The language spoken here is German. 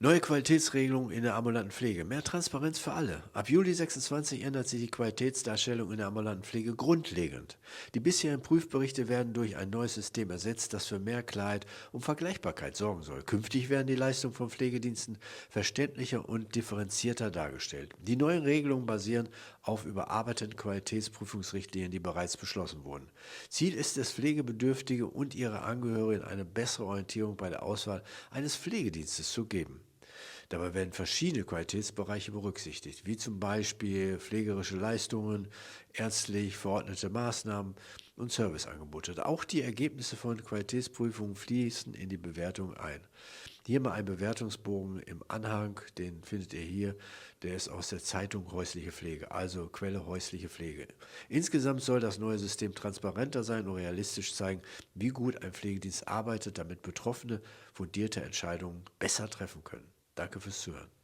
Neue Qualitätsregelungen in der ambulanten Pflege. Mehr Transparenz für alle. Ab Juli 26 ändert sich die Qualitätsdarstellung in der ambulanten Pflege grundlegend. Die bisherigen Prüfberichte werden durch ein neues System ersetzt, das für mehr Klarheit und Vergleichbarkeit sorgen soll. Künftig werden die Leistungen von Pflegediensten verständlicher und differenzierter dargestellt. Die neuen Regelungen basieren auf überarbeiteten Qualitätsprüfungsrichtlinien, die bereits beschlossen wurden. Ziel ist es, Pflegebedürftige und ihre Angehörigen eine bessere Orientierung bei der Auswahl eines Pflegedienstes zu geben. Dabei werden verschiedene Qualitätsbereiche berücksichtigt, wie zum Beispiel pflegerische Leistungen, ärztlich verordnete Maßnahmen und Serviceangebote. Auch die Ergebnisse von Qualitätsprüfungen fließen in die Bewertung ein. Hier mal ein Bewertungsbogen im Anhang, den findet ihr hier, der ist aus der Zeitung Häusliche Pflege, also Quelle Häusliche Pflege. Insgesamt soll das neue System transparenter sein und realistisch zeigen, wie gut ein Pflegedienst arbeitet, damit Betroffene fundierte Entscheidungen besser treffen können. Danke fürs Zuhören.